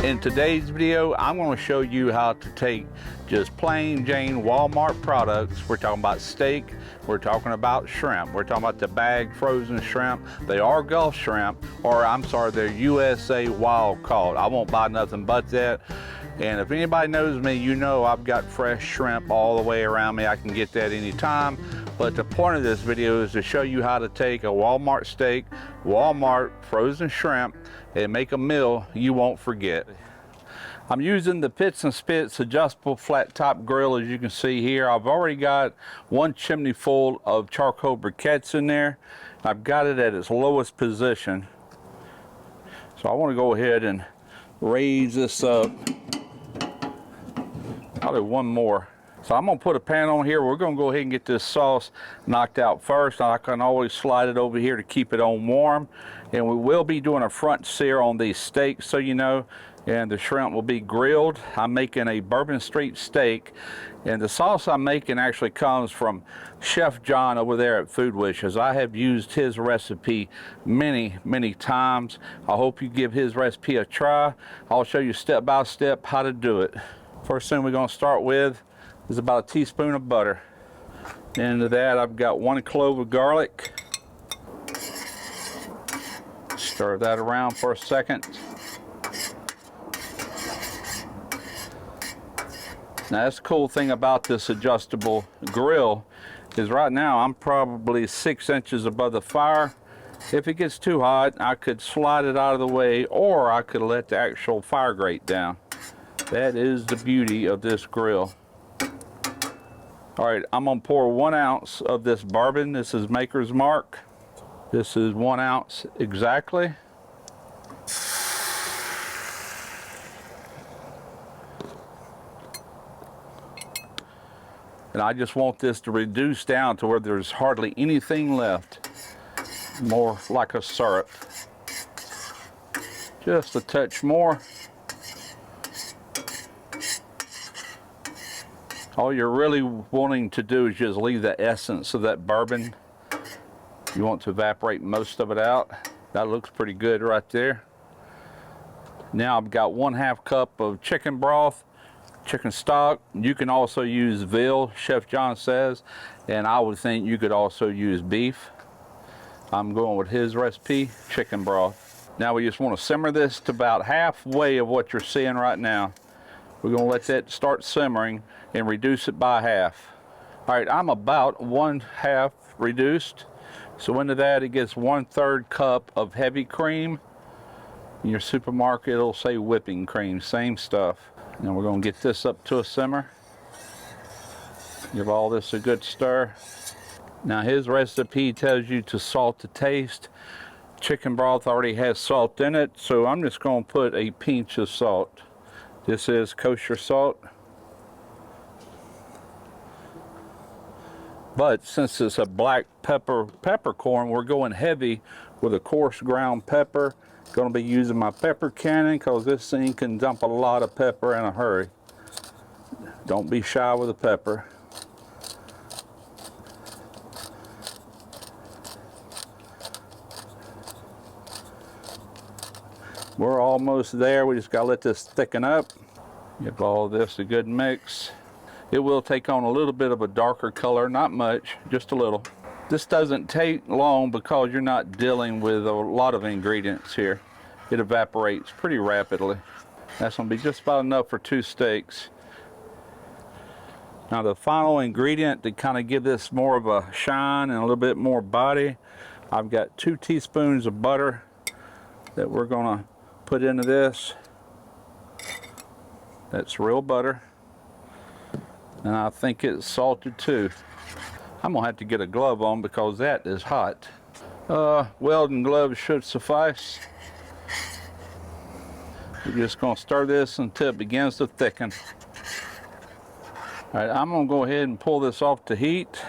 In today's video, I'm going to show you how to take just plain Jane Walmart products. We're talking about steak, we're talking about shrimp, we're talking about the bagged frozen shrimp. They are Gulf shrimp, or I'm sorry, they're USA wild caught. I won't buy nothing but that. And if anybody knows me, you know I've got fresh shrimp all the way around me. I can get that anytime. But the point of this video is to show you how to take a Walmart steak, Walmart frozen shrimp, and make a meal you won't forget. I'm using the Pits and Spits adjustable flat top grill, as you can see here. I've already got one chimney full of charcoal briquettes in there. I've got it at its lowest position. So I want to go ahead and raise this up. Probably one more. So I'm going to put a pan on here. We're going to go ahead and get this sauce knocked out first. I can always slide it over here to keep it on warm. And we will be doing a front sear on these steaks, so you know, and the shrimp will be grilled. I'm making a Bourbon Street steak, and the sauce I'm making actually comes from Chef John over there at Food Wishes. I have used his recipe many times. I hope you give his recipe a try. I'll show you step by step how to do it. First thing we're going to start with is about a teaspoon of butter. Into that I've got 1 clove of garlic. Stir that around for a second. Now that's the cool thing about this adjustable grill is right now I'm probably 6 inches above the fire. If it gets too hot, I could slide it out of the way, or I could let the actual fire grate down. That is the beauty of this grill. All right, I'm gonna pour 1 ounce of this bourbon. This is Maker's Mark. This is 1 ounce exactly. And I just want this to reduce down to where there's hardly anything left. More like a syrup. Just a touch more. All you're really wanting to do is just leave the essence of that bourbon. You want to evaporate most of it out. That looks pretty good right there. Now I've got 1/2 cup of chicken broth, chicken stock. You can also use veal, Chef John says, and I would think you could also use beef. I'm going with his recipe, chicken broth. Now we just want to simmer this to about halfway of what you're seeing right now. We're going to let that start simmering and reduce it by half. All right, I'm about 1/2 reduced. So into that, it gets 1/3 cup of heavy cream. In your supermarket, it'll say whipping cream, same stuff. Now we're going to get this up to a simmer. Give all this a good stir. Now his recipe tells you to salt to taste. Chicken broth already has salt in it, so I'm just going to put a pinch of salt. This is kosher salt. But since it's a black peppercorn, we're going heavy with a coarse ground pepper. Going to be using my pepper cannon because this thing can dump a lot of pepper in a hurry. Don't be shy with the pepper. We're almost there. We just got to let this thicken up. Give all this a good mix. It will take on a little bit of a darker color, not much, just a little. This doesn't take long because you're not dealing with a lot of ingredients here. It evaporates pretty rapidly. That's going to be just about enough for 2 steaks. Now the final ingredient to kind of give this more of a shine and a little bit more body, I've got 2 teaspoons of butter that we're going to put into this. That's real butter. And I think it's salted too. I'm gonna have to get a glove on because that is hot. Welding gloves should suffice. We're just gonna stir this until it begins to thicken. All right, I'm gonna go ahead and pull this off the heat.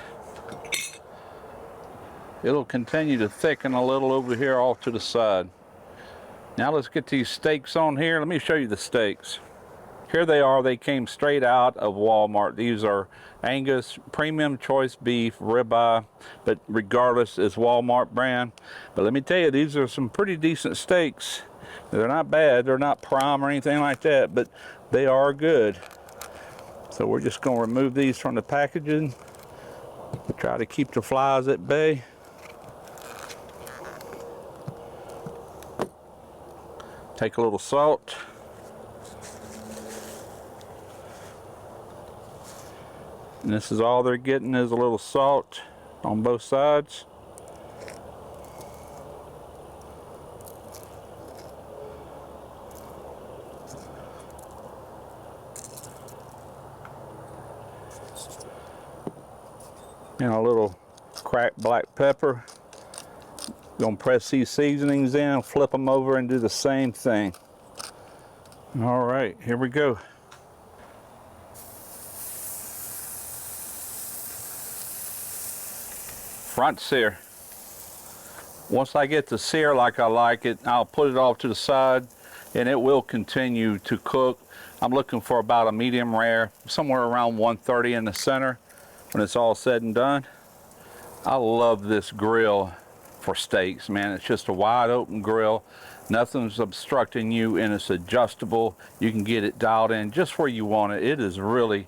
It'll continue to thicken a little over here off to the side. Now let's get these steaks on here. Let me show you the steaks. Here they are. They came straight out of Walmart. These are Angus premium choice beef ribeye, but regardless, it's Walmart brand. But let me tell you, these are some pretty decent steaks. They're not bad. They're not prime or anything like that, but they are good. So we're just going to remove these from the packaging. Try to keep the flies at bay. Take a little salt. And this is all they're getting is a little salt on both sides. And a little cracked black pepper. Gonna press these seasonings in, flip them over, and do the same thing. All right, here we go. Front sear. Once I get the sear like I like it, I'll put it off to the side, and it will continue to cook. I'm looking for about a medium rare, somewhere around 130 in the center when it's all said and done. I love this grill for steaks, man. It's just a wide open grill. Nothing's obstructing you, and it's adjustable. You can get it dialed in just where you want it. It is really,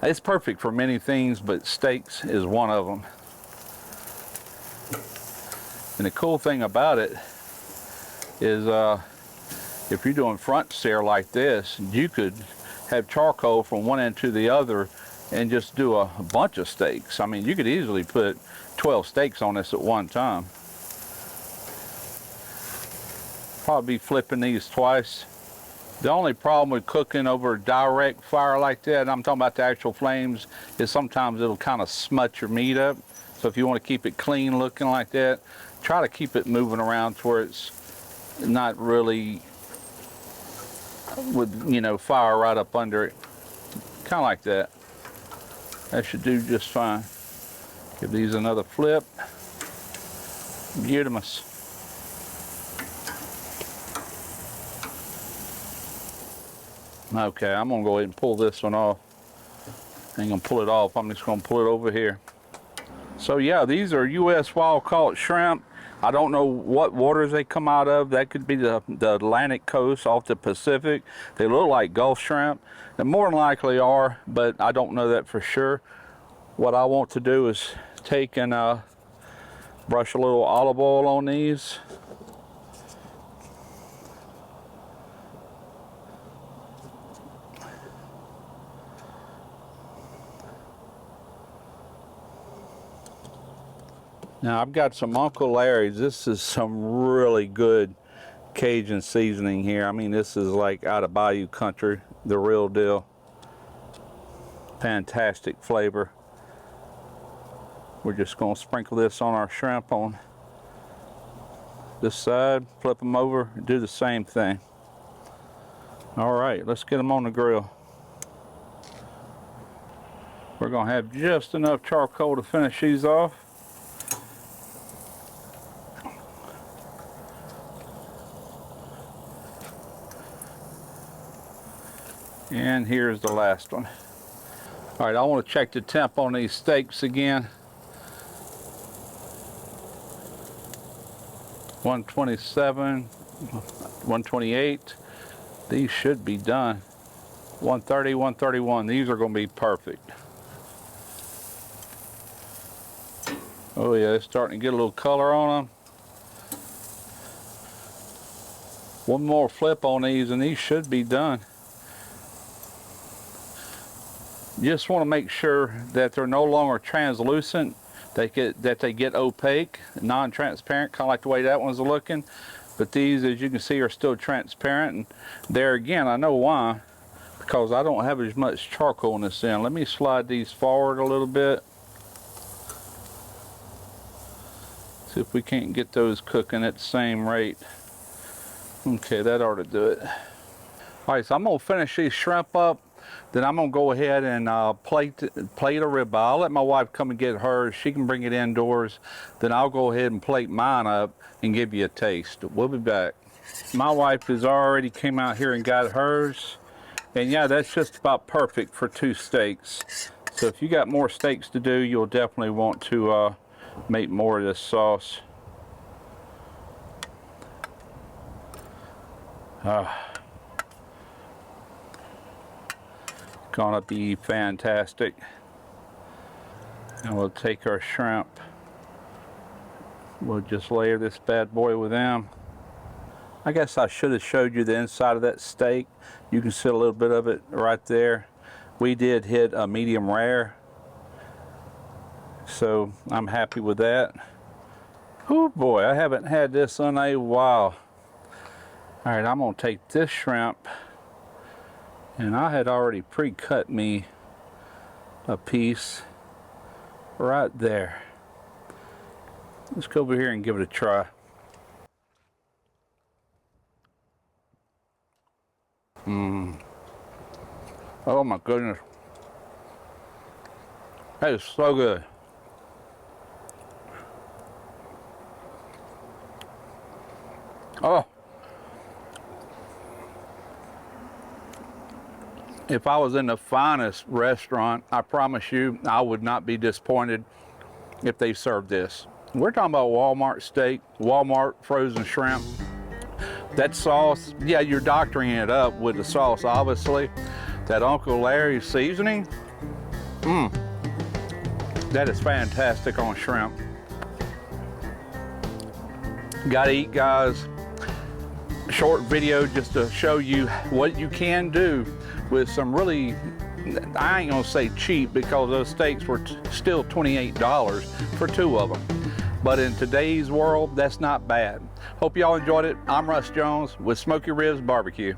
it's perfect for many things, but steaks is one of them. And the cool thing about it is if you're doing front sear like this, you could have charcoal from one end to the other and just do a bunch of steaks. I mean, you could easily put 12 steaks on this at one time. Probably be flipping these twice. The only problem with cooking over direct fire like that, and I'm talking about the actual flames, is sometimes it'll kind of smut your meat up. So if you want to keep it clean looking like that, try to keep it moving around to where it's not really with, you know, fire right up under it. Kind of like that. That should do just fine. Give these another flip. Beautiful. Okay, I'm gonna go ahead and pull this one off. I ain't gonna pull it off, I'm just gonna pull it over here. So yeah, these are U.S. wild-caught shrimp. I don't know what waters they come out of. That could be the Atlantic coast off the Pacific. They look like Gulf shrimp. They more than likely are, but I don't know that for sure. What I want to do is take and brush a little olive oil on these. Now I've got some Uncle Larry's. This is some really good Cajun seasoning here. I mean, this is like out of Bayou country, the real deal. Fantastic flavor. We're just gonna sprinkle this on our shrimp on this side, flip them over, and do the same thing. All right, let's get them on the grill. We're gonna have just enough charcoal to finish these off. And here's the last one. All right, I want to check the temp on these steaks again. 127, 128. These should be done. 130, 131. These are going to be perfect. Oh yeah, it's starting to get a little color on them. One more flip on these and these should be done. Just want to make sure that they're no longer translucent, that they get opaque, non-transparent, kind of like the way that one's looking. But these, as you can see, are still transparent. And there again, I know why, because I don't have as much charcoal in this end. Let me slide these forward a little bit. See if we can't get those cooking at the same rate. Okay, that ought to do it. All right, so I'm gonna finish these shrimp up. Then I'm gonna go ahead and plate a ribeye. I'll let my wife come and get hers. She can bring it indoors. Then I'll go ahead and plate mine up and give you a taste. We'll be back. My wife has already came out here and got hers. And yeah, that's just about perfect for 2 steaks. So if you got more steaks to do, you'll definitely want to make more of this sauce. Gonna be fantastic. And we'll take our shrimp. We'll just layer this bad boy with them. I guess I should have showed you the inside of that steak. You can see a little bit of it right there. We did hit a medium rare, so I'm happy with that. Oh boy, I haven't had this in a while. All right, I'm gonna take this shrimp, and I had already pre-cut me a piece right there. Let's go over here and give it a try. Oh my goodness. That is so good. Oh. If I was in the finest restaurant, I promise you, I would not be disappointed if they served this. We're talking about Walmart steak, Walmart frozen shrimp. That sauce, yeah, you're doctoring it up with the sauce, obviously. That Uncle Larry's seasoning, that is fantastic on shrimp. Gotta eat, guys. Short video just to show you what you can do with some really, I ain't gonna say cheap, because those steaks were still $28 for 2 of them. But in today's world, that's not bad. Hope y'all enjoyed it. I'm Russ Jones with Smoky Ribs Barbecue.